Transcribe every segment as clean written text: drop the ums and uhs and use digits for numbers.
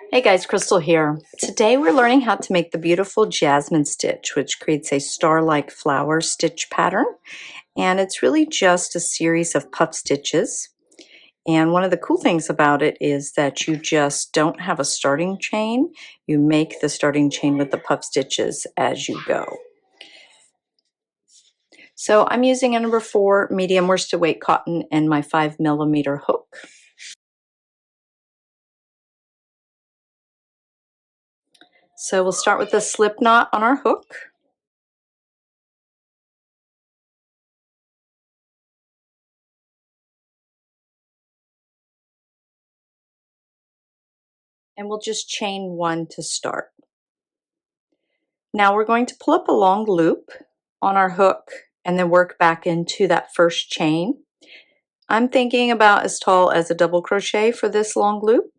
Hey guys, Crystal here. Today we're learning how to make the beautiful Jasmine stitch, which creates a star-like flower stitch pattern. And it's really just a series of puff stitches. And one of the cool things about it is that you just don't have a starting chain. You make the starting chain with the puff stitches as you go. So I'm using a number 4 medium worsted weight cotton and my 5mm hook. So we'll start with the slip knot on our hook. And we'll just chain 1 to start. Now we're going to pull up a long loop on our hook and then work back into that first chain. I'm thinking about as tall as a double crochet for this long loop.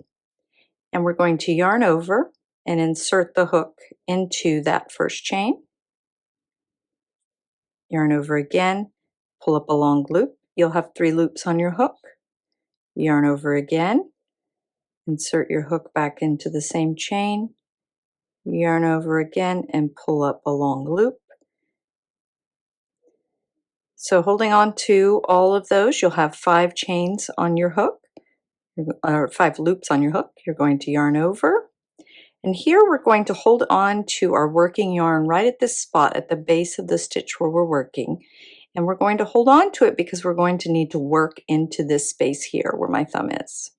And we're going to yarn over and insert the hook into that first chain. Yarn over again, pull up a long loop. You'll have 3 loops on your hook. Yarn over again, insert your hook back into the same chain. Yarn over again and pull up a long loop. So holding on to all of those, you'll have 5 chains on your hook, or 5 loops on your hook. You're going to yarn over. And here we're going to hold on to our working yarn right at this spot at the base of the stitch where we're working. And we're going to hold on to it because we're going to need to work into this space here where my thumb is.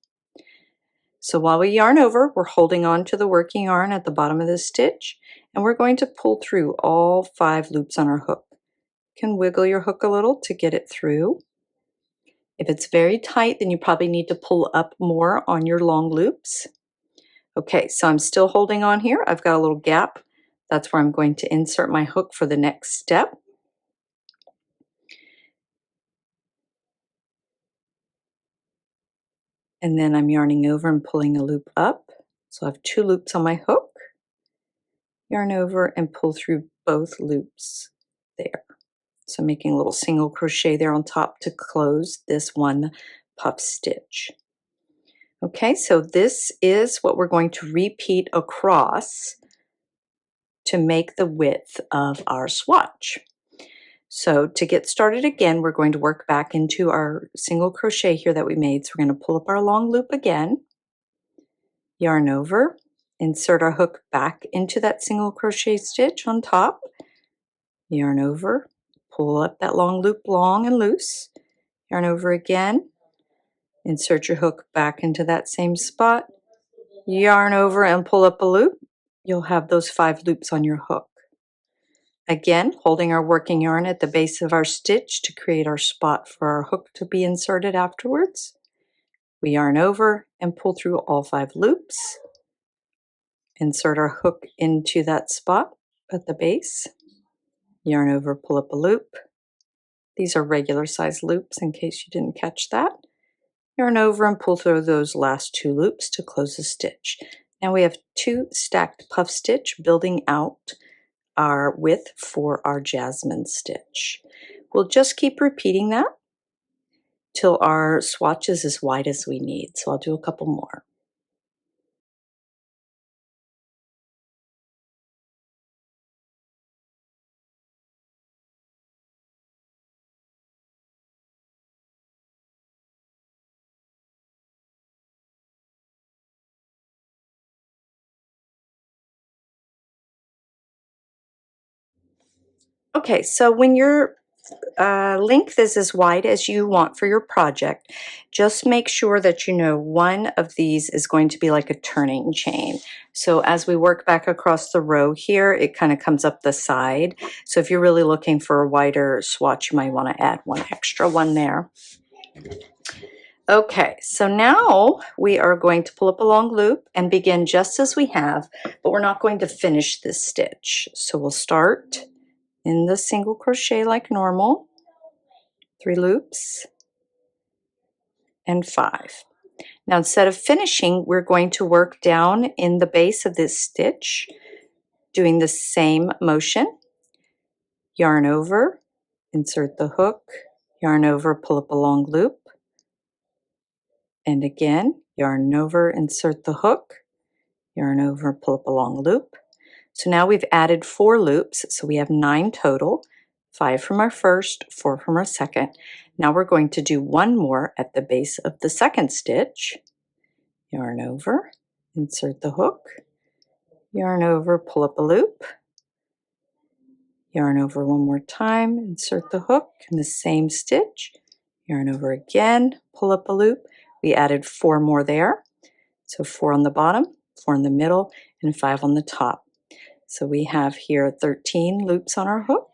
So while we yarn over, we're holding on to the working yarn at the bottom of the stitch, and we're going to pull through all 5 loops on our hook. You can wiggle your hook a little to get it through. If it's very tight, then you probably need to pull up more on your long loops. Okay, so I'm still holding on here. I've got a little gap. That's where I'm going to insert my hook for the next step. And then I'm yarning over and pulling a loop up. So I have 2 loops on my hook. Yarn over and pull through both loops there. So making a little single crochet there on top to close this one puff stitch. Okay, so this is what we're going to repeat across to make the width of our swatch. So to get started again, we're going to work back into our single crochet here that we made. So we're going to pull up our long loop again, yarn over, insert our hook back into that single crochet stitch on top, yarn over, pull up that long loop long and loose, yarn over again, insert your hook back into that same spot, yarn over and pull up a loop. You'll have those 5 loops on your hook. Again, holding our working yarn at the base of our stitch to create our spot for our hook to be inserted afterwards. We yarn over and pull through all 5 loops. Insert our hook into that spot at the base. Yarn over, pull up a loop. These are regular size loops in case you didn't catch that. Yarn over and pull through those last 2 loops to close the stitch. Now we have 2 stacked puff stitch building out our width for our Jasmine stitch. We'll just keep repeating that till our swatch is as wide as we need. So I'll do a couple more. Okay, so when your length is as wide as you want for your project, just make sure that you know one of these is going to be like a turning chain. So as we work back across the row here, it kind of comes up the side. So if you're really looking for a wider swatch, you might want to add one extra one there. Okay, so now we are going to pull up a long loop and begin just as we have, but we're not going to finish this stitch. So we'll start in the single crochet like normal, 3 loops and 5. Now instead of finishing, we're going to work down in the base of this stitch, doing the same motion. Yarn over, insert the hook, yarn over, pull up a long loop, and again, yarn over, insert the hook, yarn over, pull up a long loop. So now we've added 4 loops, so we have 9 total, 5 from our first, 4 from our second. Now we're going to do one more at the base of the second stitch. Yarn over, insert the hook, yarn over, pull up a loop, yarn over one more time, insert the hook in the same stitch, yarn over again, pull up a loop. We added 4 more there, so 4 on the bottom, 4 in the middle, and 5 on the top. So we have here 13 loops on our hook.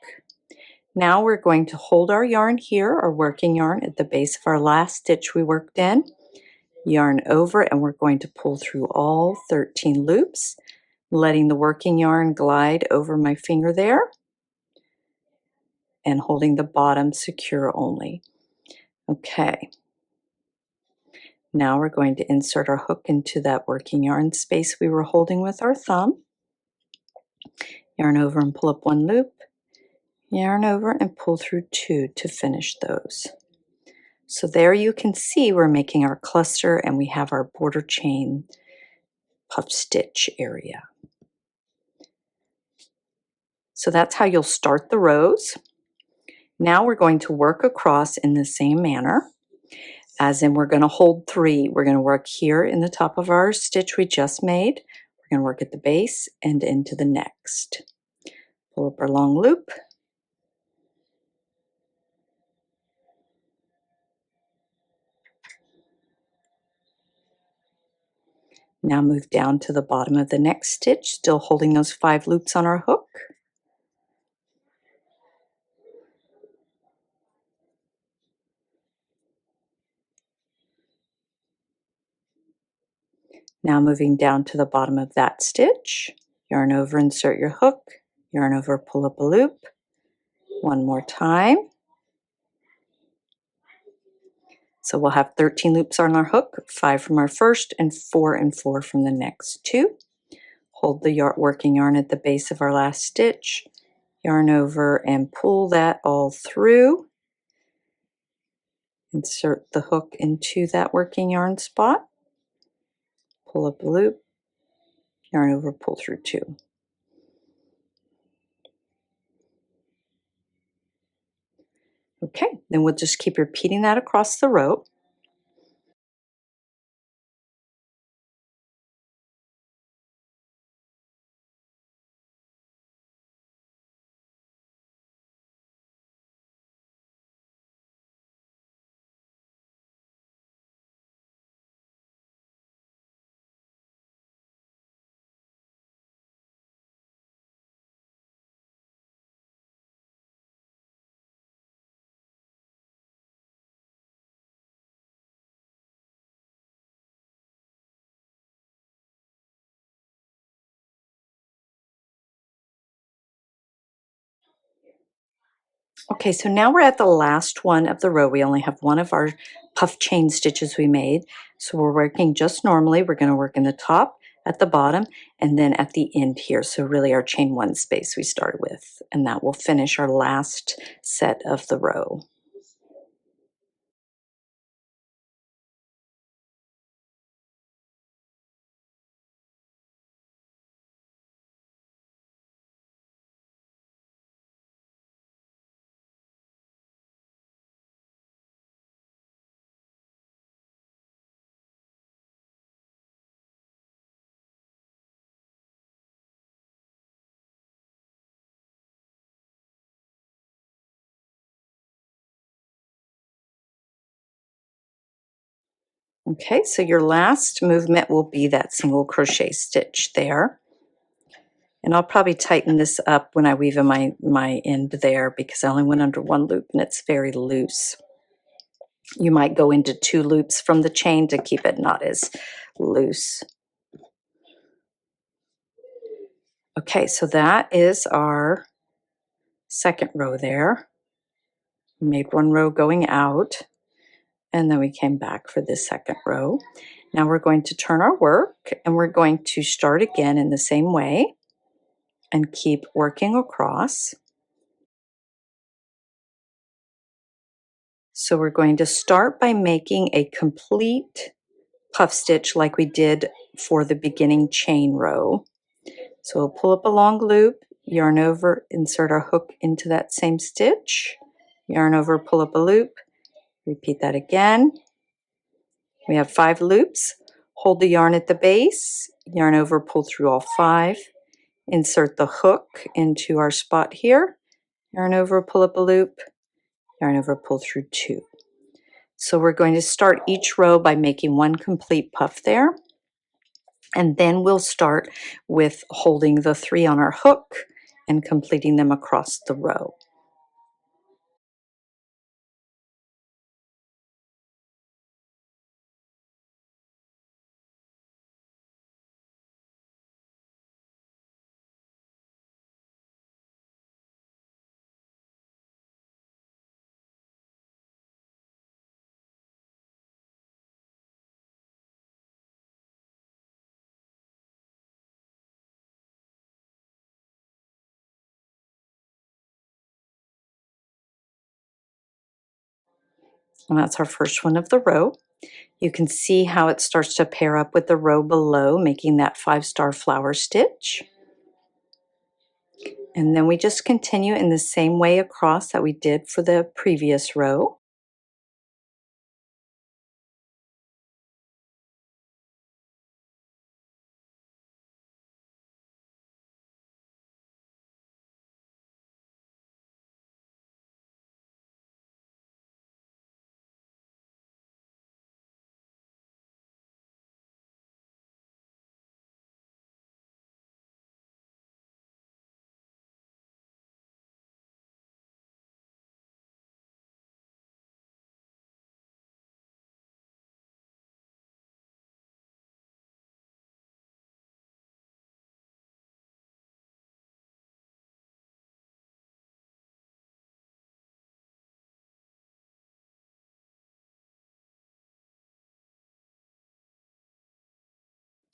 Now we're going to hold our yarn here, our working yarn, at the base of our last stitch we worked in, yarn over, and we're going to pull through all 13 loops, letting the working yarn glide over my finger there and holding the bottom secure only. Okay. Now we're going to insert our hook into that working yarn space we were holding with our thumb. Yarn over and pull up one loop, yarn over and pull through 2 to finish those. So there you can see we're making our cluster and we have our border chain puff stitch area. So that's how you'll start the rows. Now we're going to work across in the same manner, as in we're going to hold 3. We're going to work here in the top of our stitch we just made. We're going to work at the base and into the next. Pull up our long loop. Now move down to the bottom of the next stitch, still holding those 5 loops on our hook. Now moving down to the bottom of that stitch, yarn over, insert your hook, yarn over, pull up a loop, one more time. So we'll have 13 loops on our hook, 5 from our first and 4 from the next 2. Hold the working yarn at the base of our last stitch, yarn over and pull that all through. Insert the hook into that working yarn spot, pull up a loop, yarn over, pull through 2. Okay, then we'll just keep repeating that across the row. Okay, so now we're at the last one of the row. We only have one of our puff chain stitches we made. So we're working just normally. We're going to work in the top, at the bottom, and then at the end here. So really our chain 1 space we started with, and that will finish our last set of the row. Okay, so your last movement will be that single crochet stitch there. And I'll probably tighten this up when I weave in my end there because I only went under 1 loop and it's very loose. You might go into 2 loops from the chain to keep it not as loose. Okay, so that is our second row there. We made 1 row going out, and then we came back for this second row. Now we're going to turn our work, and we're going to start again in the same way and keep working across. So we're going to start by making a complete puff stitch like we did for the beginning chain row. So we'll pull up a long loop, yarn over, insert our hook into that same stitch, yarn over, pull up a loop, repeat that again. We have 5 loops. Hold the yarn at the base, yarn over, pull through all 5, insert the hook into our spot here, yarn over, pull up a loop, yarn over, pull through 2. So we're going to start each row by making 1 complete puff there, and then we'll start with holding the 3 on our hook and completing them across the row. And that's our first one of the row. You can see how it starts to pair up with the row below, making that 5-star flower stitch. And then we just continue in the same way across that we did for the previous row.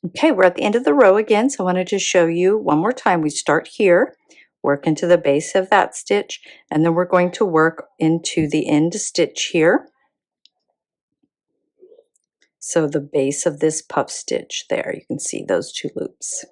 Okay, we're at the end of the row again, so I wanted to show you one more time. We start here, work into the base of that stitch, and then we're going to work into the end stitch here. So the base of this puff stitch there, you can see those 2 loops.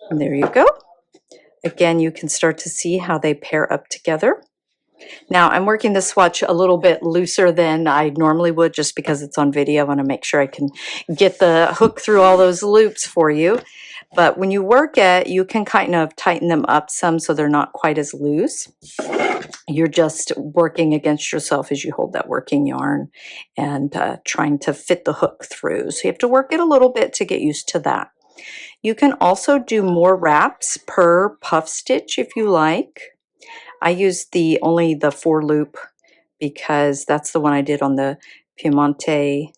And there you go. Again, you can start to see how they pair up together. Now I'm working the swatch a little bit looser than I normally would just because it's on video. I want to make sure I can get the hook through all those loops for you. But when you work it, you can kind of tighten them up some so they're not quite as loose. You're just working against yourself as you hold that working yarn and trying to fit the hook through. So you have to work it a little bit to get used to that. You can also do more wraps per puff stitch if you like. I used only the 4 loop because that's the one I did on the Piemonte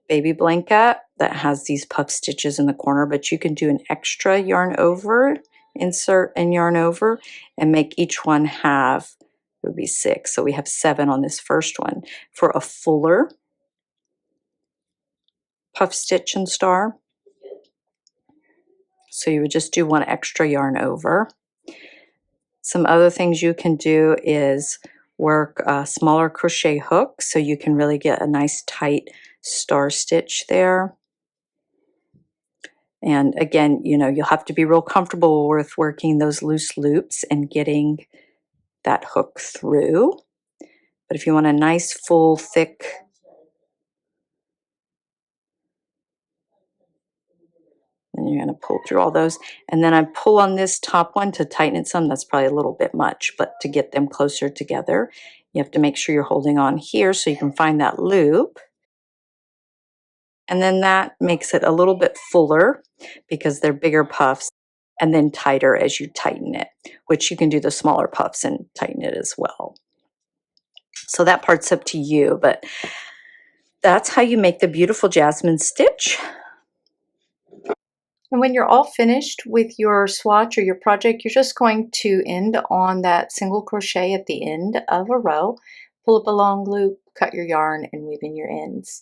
baby blanket that has these puff stitches in the corner, but you can do an extra yarn over, insert and yarn over, and make each one have, it would be 6. So we have 7 on this first one for a fuller puff stitch and star. So you would just do 1 extra yarn over. Some other things you can do is work a smaller crochet hook so you can really get a nice tight star stitch there. And again, you know, you'll have to be real comfortable with working those loose loops and getting that hook through. But if you want a nice, full, thick, then you're going to pull through all those. And then I pull on this top one to tighten it some. That's probably a little bit much, but to get them closer together, you have to make sure you're holding on here so you can find that loop. And then that makes it a little bit fuller because they're bigger puffs, and then tighter as you tighten it, which you can do the smaller puffs and tighten it as well. So that part's up to you, but that's how you make the beautiful Jasmine stitch. And when you're all finished with your swatch or your project, you're just going to end on that single crochet at the end of a row, pull up a long loop, cut your yarn, and weave in your ends.